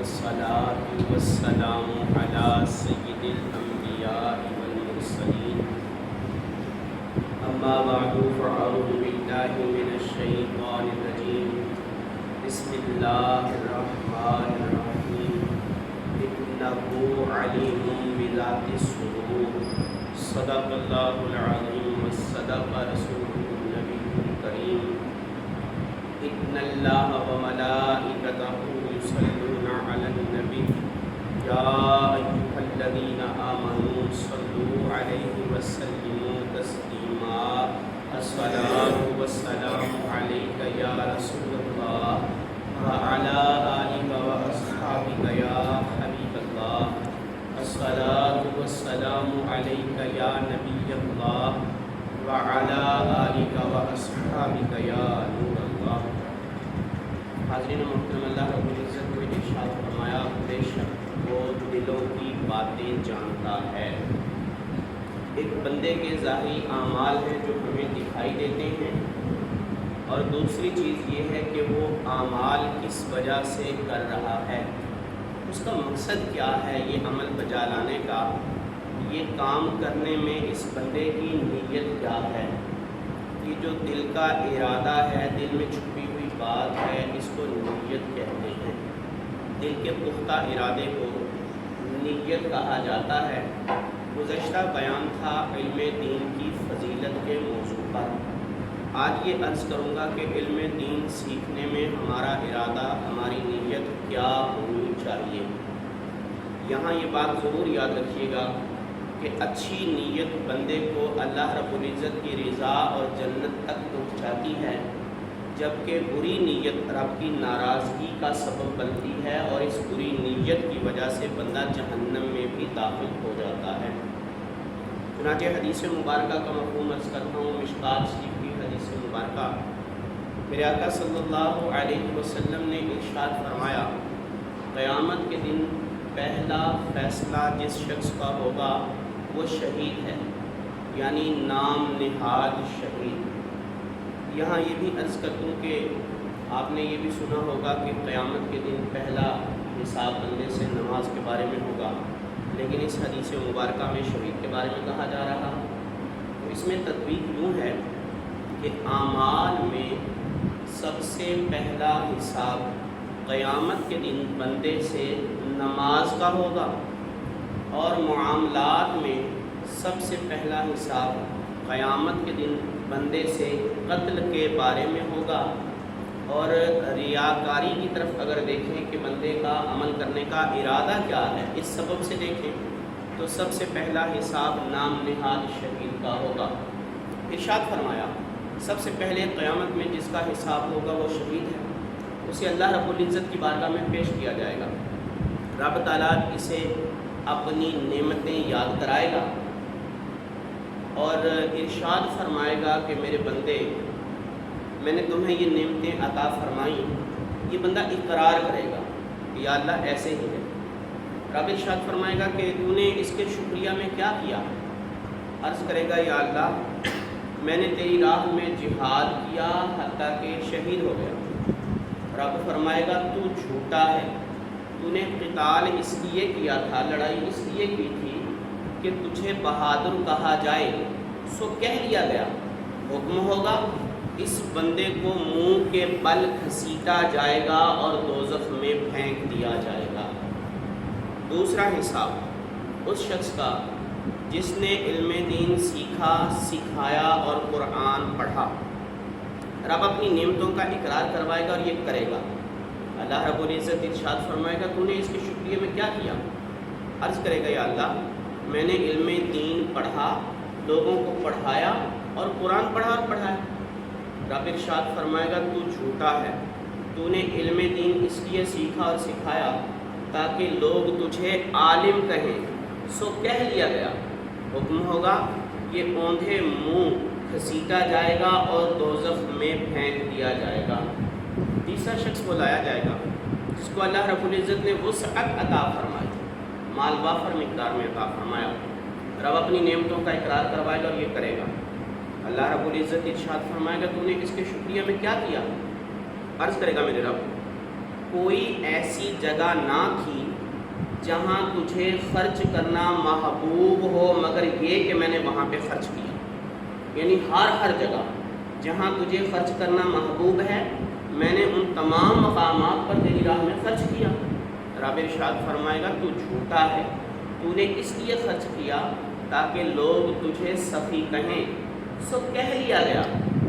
والصلاة والسلام على سيد الأنبياء والمرسلين أما بعد فأعوذ بالله من الشيطان الرجيم بسم الله الرحمن الرحيم إنه عليم بذات الصدور صدق الله العظيم وصدق رسوله النبي الكريم إن الله وملائكته يصلون على النبي يا أيها الذين آمنوا صلوا عليه وسلموا تسليما الصلاة والسلام عليك يا رسول الله وعلى آلك وأصحابك يا حبيب الله الصلاة والسلام عليك يا نبي الله وعلى آلك وأصحابك يا نور الله. حاضرین محترم، اللہ رب العزت نے ارشاد فرمایا بے شک وہ دلوں کی باتیں جانتا ہے. ایک بندے کے ظاہری اعمال ہیں جو ہمیں دکھائی دیتے ہیں، اور دوسری چیز یہ ہے کہ وہ اعمال کس وجہ سے کر رہا ہے، اس کا مقصد کیا ہے، یہ عمل بجا لانے کا، یہ کام کرنے میں اس بندے کی نیت کیا ہے. یہ جو دل کا ارادہ ہے، دل میں چھپی ہوئی بات ہے، اس کو نیت کہتے ہیں. دل کے پختہ ارادے کو نیت کہا جاتا ہے. گزشتہ بیان تھا علم دین کی فضیلت کے موضوع پر. آج یہ عرض کروں گا کہ علم دین سیکھنے میں ہمارا ارادہ، ہماری نیت کیا ہونی چاہیے. یہاں یہ بات ضرور یاد رکھیے گا کہ اچھی نیت بندے کو اللہ رب العزت کی رضا اور جنت تک پہنچاتی ہے، جبکہ بری نیت رب کی ناراضگی کا سبب بنتی ہے، اور اس بری نیت کی وجہ سے بندہ جہنم میں بھی داخل ہو جاتا ہے. چنانچہ حدیث مبارکہ کا مفہوم عرض کرتا ہوں. مشکات شریف کی حدیث مبارکہ، میرے آقا صلی اللہ علیہ وسلم نے ارشاد فرمایا، قیامت کے دن پہلا فیصلہ جس شخص کا ہوگا وہ شہید ہے، یعنی نام نہاد شہید. یہاں یہ بھی عرض کر دوں کہ آپ نے یہ بھی سنا ہوگا کہ قیامت کے دن پہلا حساب بندے سے نماز کے بارے میں ہوگا، لیکن اس حدیث مبارکہ میں شہید کے بارے میں کہا جا رہا. تو اس میں تطبیق یوں ہے کہ اعمال میں سب سے پہلا حساب قیامت کے دن بندے سے نماز کا ہوگا، اور معاملات میں سب سے پہلا حساب قیامت کے دن بندے سے قتل کے بارے میں ہوگا. اور ریاکاری کی طرف اگر دیکھیں کہ بندے کا عمل کرنے کا ارادہ کیا ہے، اس سبب سے دیکھیں تو سب سے پہلا حساب نام نہاد شہید کا ہوگا. ارشاد فرمایا سب سے پہلے قیامت میں جس کا حساب ہوگا وہ شہید ہے. اسے اللہ رب العزت کی بارگاہ میں پیش کیا جائے گا. رب تعالیٰ اسے اپنی نعمتیں یاد کرائے گا اور ارشاد فرمائے گا کہ میرے بندے، میں نے تمہیں یہ نعمتیں عطا فرمائیں. یہ بندہ اقرار کرے گا کہ یا اللہ ایسے ہی ہے. رب ارشاد فرمائے گا کہ تو نے اس کے شکریہ میں کیا کیا. عرض کرے گا یا اللہ میں نے تیری راہ میں جہاد کیا حتیٰ کہ شہید ہو گیا. رب فرمائے گا تو جھوٹا ہے، تو نے قتال اس لیے کیا تھا، لڑائی اس لیے کی تھی کہ تجھے بہادر کہا جائے، سو کہہ لیا گیا. حکم ہوگا اس بندے کو منہ کے بل گھسیٹا جائے گا اور دوزخ میں پھینک دیا جائے گا. دوسرا حساب اس شخص کا جس نے علم دین سیکھا، سکھایا اور قرآن پڑھا. رب اپنی نعمتوں کا اقرار کروائے گا اور یہ کرے گا. اللہ رب العزت ارشاد فرمائے گا تو نے اس کے شکریہ میں کیا کیا. عرض کرے گا یا اللہ میں نے علم دین پڑھا، لوگوں کو پڑھایا اور قرآن پڑھا اور پڑھایا. رب ارشاد فرمائے گا تو جھوٹا ہے، تو نے علم دین اس لیے سیکھا اور سکھایا تاکہ لوگ تجھے عالم کہیں، سو کہہ لیا گیا. حکم ہوگا یہ اوندھے منہ گھسیٹا جائے گا اور دوزخ میں پھینک دیا جائے گا. تیسرا شخص کو لایا جائے گا جس کو اللہ رب العزت نے وسعت عطا فرمائی، مال وافر مقدار میں عطا فرمایا. رب اپنی نعمتوں کا اقرار کروائے گا اور یہ کرے گا. اللہ رب العزت ارشاد فرمائے گا تو نے اس کے شکریہ میں کیا کیا. عرض کرے گا میرے رب کوئی ایسی جگہ نہ تھی جہاں تجھے خرچ کرنا محبوب ہو مگر یہ کہ میں نے وہاں پہ خرچ کیا. یعنی ہر جگہ جہاں تجھے خرچ کرنا محبوب ہے میں نے ان تمام مقامات پر تیری راہ میں خرچ کیا. رب ارشاد فرمائے گا تو جھوٹا ہے، تو نے اس لیے خرچ کیا تاکہ لوگ تجھے سخی کہیں. سو کہہ لیا گیا،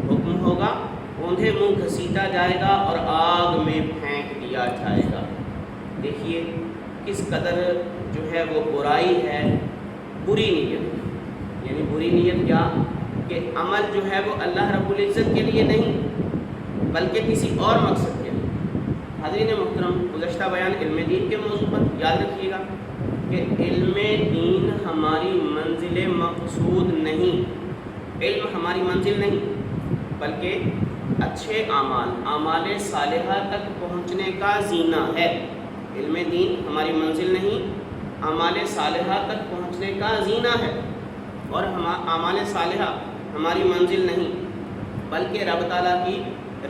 حکم ہوگا، اوندھے منہ گھسیٹا جائے گا اور آگ میں پھینک دیا جائے گا. دیکھیے کس قدر جو ہے وہ برائی ہے، بری نیت. یعنی بری نیت کیا کہ عمل جو ہے وہ اللہ رب العزت کے لیے نہیں بلکہ کسی اور مقصد کے لیے. حاضرین محترم، گزشتہ بیان علم دین کے موضوع پر یاد رکھیے گا کہ علم دین ہماری منزل مقصود نہیں، علم ہماری منزل نہیں بلکہ اچھے اعمال صالحہ تک پہنچنے کا زینہ ہے. علم دین ہماری منزل نہیں، اعمال صالحہ تک پہنچنے کا زینہ ہے. اور اعمال صالحہ ہماری منزل نہیں بلکہ رب تعالیٰ کی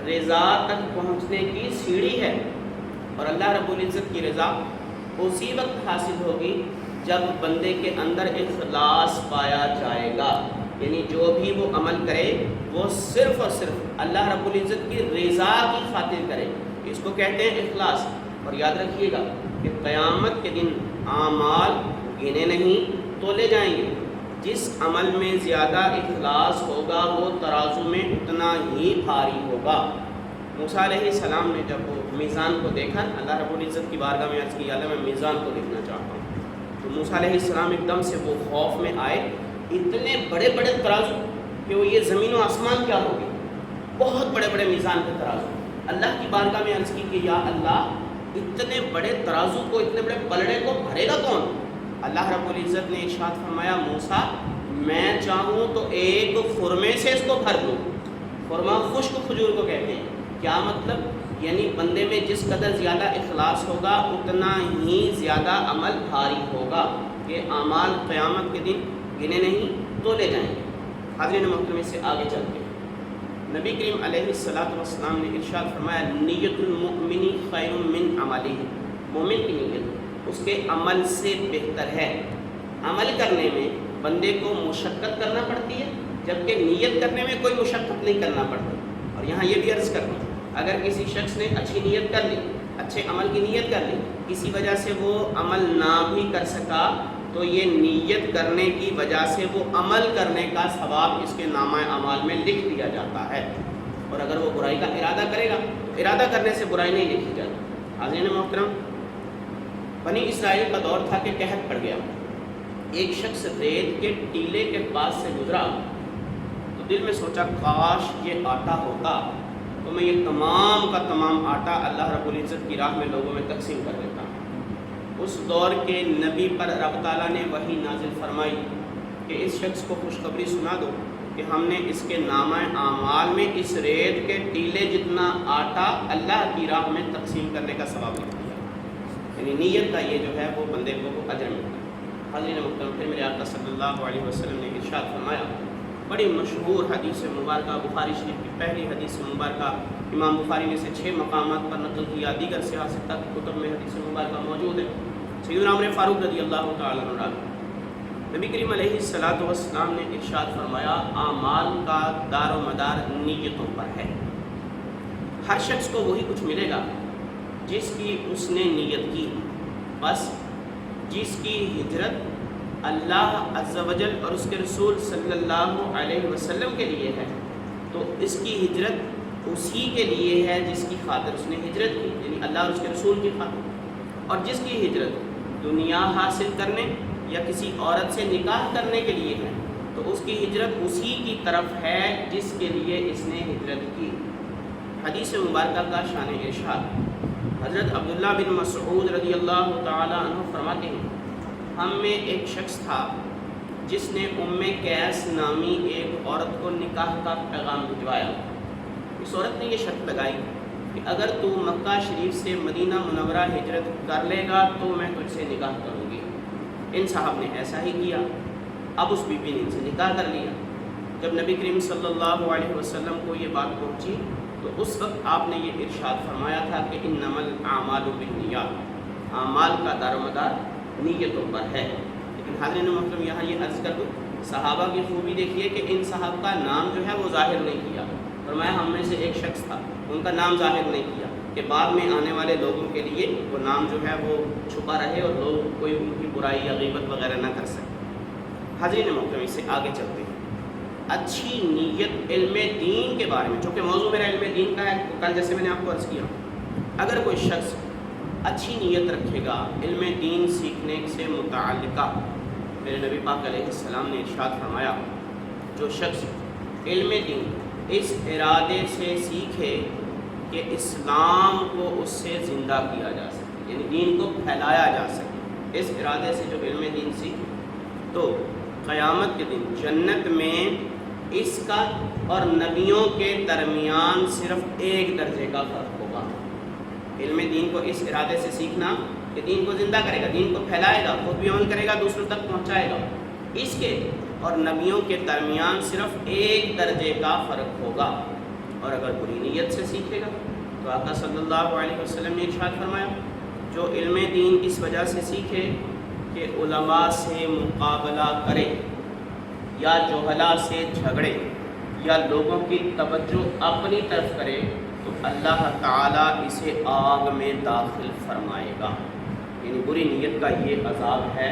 رضا تک پہنچنے کی سیڑھی ہے. اور اللہ رب العزت کی رضا اسی وقت حاصل ہوگی جب بندے کے اندر اخلاص پایا جائے گا. یعنی جو بھی وہ عمل کرے وہ صرف اور صرف اللہ رب العزت کی رضا کی خاطر کرے. اس کو کہتے ہیں اخلاص. اور یاد رکھیے گا کہ قیامت کے دن اعمال گنے نہیں تولے جائیں گے. جس عمل میں زیادہ اخلاص ہوگا وہ ترازو میں اتنا ہی بھاری ہوگا. موسیٰ علیہ السلام نے جب وہ میزان کو دیکھا، اللہ رب العزت کی بارگاہ میں عرض کی اللہ میں میزان کو دیکھنا چاہتا ہوں، تو موسیٰ علیہ السلام ایک دم سے وہ خوف میں آئے. اتنے بڑے بڑے ترازو کہ وہ یہ زمین و آسمان کیا ہوگی، بہت بڑے بڑے میزان کے ترازو. اللہ کی بارگاہ میں عرض کی کہ یا اللہ اتنے بڑے ترازو کو، اتنے بڑے پلڑے کو بھرے گا کون؟ اللہ رب العزت نے ارشاد فرمایا موسیٰ میں چاہوں تو ایک خرمے سے اس کو بھر دوں. خرما خشک کھجور کو کہتے ہیں. کیا مطلب؟ یعنی بندے میں جس قدر زیادہ اخلاص ہوگا اتنا ہی زیادہ عمل بھاری ہوگا. یہ اعمال قیامت کے دن گنے نہیں تولے جائیں گے. حاضرین محترم، سے آگے چلتے ہیں. نبی کریم علیہ السلام نے ارشاد فرمایا نیت المؤمن خیر من عملہ. مومن کی نیت اس کے عمل سے بہتر ہے. عمل کرنے میں بندے کو مشقت کرنا پڑتی ہے جبکہ نیت کرنے میں کوئی مشقت نہیں کرنا پڑتا. اور یہاں یہ بھی عرض کرنا، اگر کسی شخص نے اچھی نیت کر لی، اچھے عمل کی نیت کر لی، کسی وجہ سے وہ عمل نہ بھی کر سکا تو یہ نیت کرنے کی وجہ سے وہ عمل کرنے کا ثواب اس کے نامہ اعمال میں لکھ دیا جاتا ہے. اور اگر وہ برائی کا ارادہ کرے گا تو ارادہ کرنے سے برائی نہیں لکھی جاتی. حاضرین محترم، بنی اسرائیل کا دور تھا کہ قحط پڑ گیا. ایک شخص ریت کے ٹیلے کے پاس سے گزرا تو دل میں سوچا کاش یہ آٹا ہوتا تو میں یہ تمام کا تمام آٹا اللہ رب العزت کی راہ میں لوگوں میں تقسیم کر دیتا. اس دور کے نبی پر رب تعالیٰ نے وحی نازل فرمائی کہ اس شخص کو خوشخبری سنا دو کہ ہم نے اس کے نامہ اعمال میں اس ریت کے ٹیلے جتنا آٹا اللہ کی راہ میں تقسیم کرنے کا ثواب لکھ دیا. یعنی نیت کا یہ جو ہے وہ بندے کو اجر ملتا ہے. حاضرین محترم، پھر میرے آقا صلی اللہ علیہ وسلم نے ارشاد فرمایا، بڑی مشہور حدیث مبارکہ، بخاری شریف کی پہلی حدیث مبارکہ، امام بخاری نے اسے 6 مقامات پر نقل کیا، دیگر سیاست تک کتب میں حدیث مبارکہ موجود ہے. سیدنا عمر فاروق رضی اللہ تعالیٰ عنہ، نبی کریم علیہ السلام نے ارشاد فرمایا اعمال کا دار و مدار نیتوں پر ہے. ہر شخص کو وہی کچھ ملے گا جس کی اس نے نیت کی. بس جس کی ہجرت اللہ عز و جل اور اس کے رسول صلی اللہ علیہ وسلم کے لیے ہے تو اس کی ہجرت اسی کے لیے ہے جس کی خاطر اس نے ہجرت کی، یعنی اللہ اور اس کے رسول کی خاطر. اور جس کی ہجرت دنیا حاصل کرنے یا کسی عورت سے نکاح کرنے کے لیے ہے تو اس کی ہجرت اسی کی طرف ہے جس کے لیے اس نے ہجرت کی. حدیث مبارکہ کا شان ارشاد حضرت عبداللہ بن مسعود رضی اللہ تعالیٰ عنہ فرماتے ہیں ہم میں ایک شخص تھا جس نے قیس نامی ایک عورت کو نکاح کا پیغام بھجوایا. اس عورت نے یہ شرط لگائی کہ اگر تو مکہ شریف سے مدینہ منورہ ہجرت کر لے گا تو میں تجھ سے نکاح کروں گی. ان صاحب نے ایسا ہی کیا. اب اس بی بی نے ان سے نکاح کر لیا. جب نبی کریم صلی اللہ علیہ وسلم کو یہ بات پہنچی تو تو اس وقت آپ نے یہ ارشاد فرمایا تھا کہ انما الاعمال بالنیات، اعمال کا دار و مدار نیتوں پر ہے۔ لیکن حاضرین محترم یہاں یہ عرض کر دوں، صحابہ کی خوبی دیکھیے کہ ان صحابہ کا نام جو ہے وہ ظاہر نہیں کیا، فرمایا ہم میں سے ایک شخص تھا، ان کا نام ظاہر نہیں کیا کہ بعد میں آنے والے لوگوں کے لیے وہ نام جو ہے وہ چھپا رہے اور لوگ کوئی ان کی برائی یا غیبت وغیرہ نہ کر سکے۔ حاضرین محترم اس سے آگے چلتے ہیں، اچھی نیت علم دین کے بارے میں، چونکہ موضوع میرا علم دین کا ہے، کل جیسے میں نے آپ کو عرض کیا، اگر کوئی شخص اچھی نیت رکھے گا علم دین سیکھنے سے متعلقہ، میرے نبی پاک علیہ السلام نے ارشاد فرمایا جو شخص علم دین اس ارادے سے سیکھے کہ اسلام کو اس سے زندہ کیا جا سکے، یعنی دین کو پھیلایا جا سکے، اس ارادے سے جو علم دین سیکھے تو قیامت کے دن جنت میں اس کا اور نبیوں کے درمیان صرف ایک درجے کا فرق ہوگا۔ علم دین کو اس ارادے سے سیکھنا کہ دین کو زندہ کرے گا، دین کو پھیلائے گا، خود بھی عمل کرے گا، دوسروں تک پہنچائے گا، اس کے اور نبیوں کے درمیان صرف ایک درجے کا فرق ہوگا۔ اور اگر بری نیت سے سیکھے گا تو آقا صلی اللہ علیہ وسلم نے ارشاد فرمایا جو علم دین اس وجہ سے سیکھے کہ علماء سے مقابلہ کرے یا جہلا سے جھگڑے یا لوگوں کی توجہ اپنی طرف کرے تو اللہ تعالیٰ اسے آگ میں داخل فرمائے گا۔ یعنی بری نیت کا یہ عذاب ہے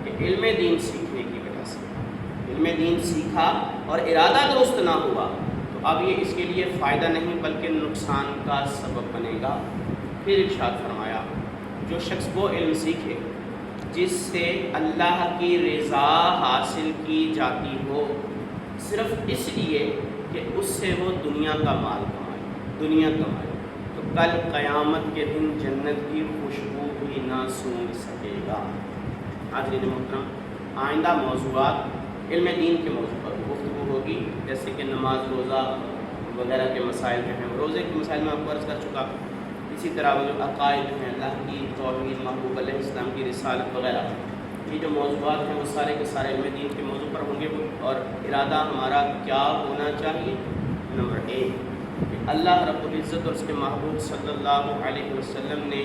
کہ علم دین سیکھنے کی وجہ سے علم دین سیکھا اور ارادہ درست نہ ہوا تو اب یہ اس کے لیے فائدہ نہیں بلکہ نقصان کا سبب بنے گا۔ پھر ارشاد فرمایا جو شخص وہ علم سیکھے جس سے اللہ کی رضا حاصل کی جاتی ہو صرف اس لیے کہ اس سے وہ دنیا کا مال کمائے تو کل قیامت کے دن جنت کی خوشبو بھی نہ سونگھ سکے گا۔ حاضرین محترم آئندہ موضوعات علم دین کے موضوع پر گفتگو ہوگی، جیسے کہ نماز روزہ وغیرہ کے مسائل جو ہیں، روزے کے مسائل میں آپ کو عرض کر چکا، اسی طرح وہ جو عقائد ہیں، اللہ کی توحید، محبوب علیہ السلام کی رسالت وغیرہ، یہ جو موضوعات ہیں وہ سارے کے سارے علم دین کے موضوع پر ہوں گے۔ اور ارادہ ہمارا کیا ہونا چاہیے؟ نمبر 1 کہ اللہ رب العزت اور اس کے محبوب صلی اللہ علیہ وسلم نے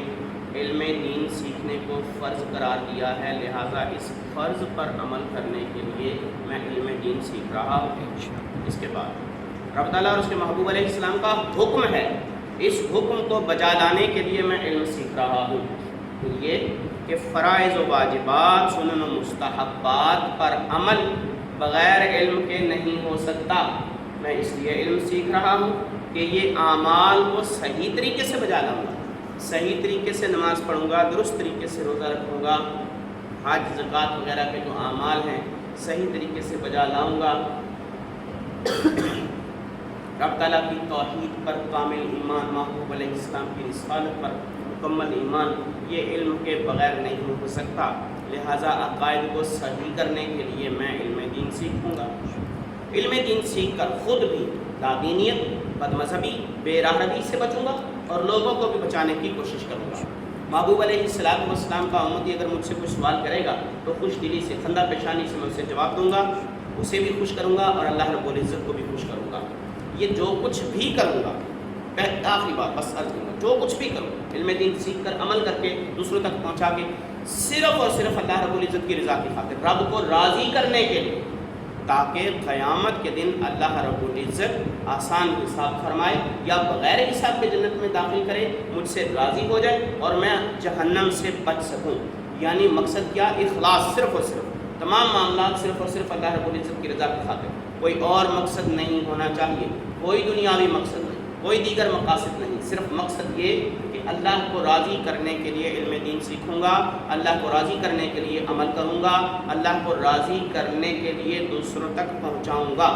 علم دین سیکھنے کو فرض قرار دیا ہے، لہٰذا اس فرض پر عمل کرنے کے لیے میں علم دین سیکھ رہا ہوں۔ اس کے بعد رب تعالیٰ اور اس کے محبوب علیہ السلام کا حکم ہے، اس حکم کو بجا لانے کے لیے میں علم سیکھ رہا ہوں۔ یہ کہ فرائض و واجبات، سنن و مستحبات پر عمل بغیر علم کے نہیں ہو سکتا۔ میں اس لیے علم سیکھ رہا ہوں کہ یہ اعمال کو صحیح طریقے سے بجا لاؤں گا، صحیح طریقے سے نماز پڑھوں گا، درست طریقے سے روزہ رکھوں گا، حج زکوٰۃ وغیرہ کے جو اعمال ہیں صحیح طریقے سے بجا لاؤں گا۔ رب تعالیٰ کی توحید پر کامل ایمان، محبوب علیہ السلام کی رسالت پر مکمل ایمان، یہ علم کے بغیر نہیں ہو سکتا، لہٰذا عقائد کو صحیح کرنے کے لیے میں علم دین سیکھوں گا۔ علم دین سیکھ کر خود بھی لادینیت، بد مذہبی، بے راہ روی سے بچوں گا اور لوگوں کو بھی بچانے کی کوشش کروں گا۔ محبوب علیہ السلام کا امتی اگر مجھ سے کوئی سوال کرے گا تو خوش دلی سے، خندہ پیشانی سے میں اسے جواب دوں گا، اسے بھی خوش کروں گا اور اللہ رب العزت کو بھی خوش کروں گا۔ یہ جو کچھ بھی کروں گا، آخری بات بس عرض کروں گا، جو کچھ بھی کروں علم دین سیکھ کر عمل کر کے دوسروں تک پہنچا کے صرف اور صرف اللہ رب العزت کی رضا کی خاطر، رب کو راضی کرنے کے لیے، تاکہ قیامت کے دن اللہ رب العزت آسان حساب فرمائے یا بغیر حساب کے جنت میں داخل کرے، مجھ سے راضی ہو جائے اور میں جہنم سے بچ سکوں۔ یعنی مقصد کیا؟ اخلاص، صرف اور صرف تمام معاملات صرف اور صرف اللہ رب العزت کی رضا کی خاطر، کوئی اور مقصد نہیں ہونا چاہیے، کوئی دنیاوی مقصد نہیں، کوئی دیگر مقاصد نہیں، صرف مقصد یہ کہ اللہ کو راضی کرنے کے لیے علم دین سیکھوں گا، اللہ کو راضی کرنے کے لیے عمل کروں گا، اللہ کو راضی کرنے کے لیے دوسروں تک پہنچاؤں گا۔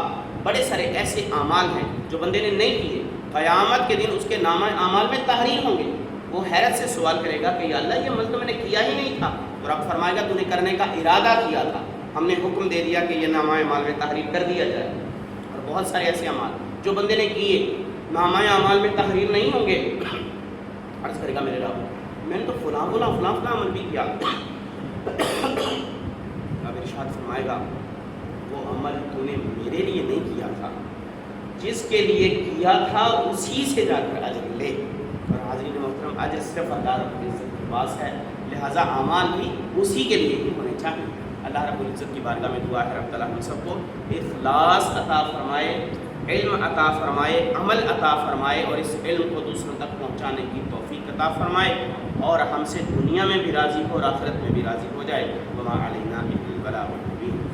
بڑے سارے ایسے اعمال ہیں جو بندے نے نہیں کیے، قیامت کے دن اس کے نامہ اعمال میں تحریر ہوں گے، وہ حیرت سے سوال کرے گا کہ یا اللہ یہ عمل تو میں نے کیا ہی نہیں تھا، تو رب فرمائے گا تو نے کرنے کا ارادہ کیا تھا، ہم نے حکم دے دیا کہ یہ نامہ اعمال میں تحریر کر دیا جائے۔ اور بہت سارے ایسے اعمال جو بندے نے کیے نامہ اعمال میں تحریر نہیں ہوں گے، عرض کرے گا میرے رب میں نے تو فلاں عمل بھی کیا، اب ارشاد فرمائے گا وہ عمل تو نے میرے لیے نہیں کیا تھا، جس کے لیے کیا تھا اسی سے جا کر اجر لے۔ اور حاضرین محترم، اجر صرف اللہ رب العزت کے پاس ہے، لہٰذا اعمال بھی اسی کے لیے ہی ہونے چاہیے۔ اللہ رب العزت کی بارگاہ میں دعا ہے رب تعالیٰ ہم سب کو اخلاص عطا فرمائے، علم عطا فرمائے، عمل عطا فرمائے، اور اس علم کو دوسروں تک پہنچانے کی توفیق عطا فرمائے، اور ہم سے دنیا میں بھی راضی ہو اور آخرت میں بھی راضی ہو جائے۔ وما علینا الا البلاغ المبین۔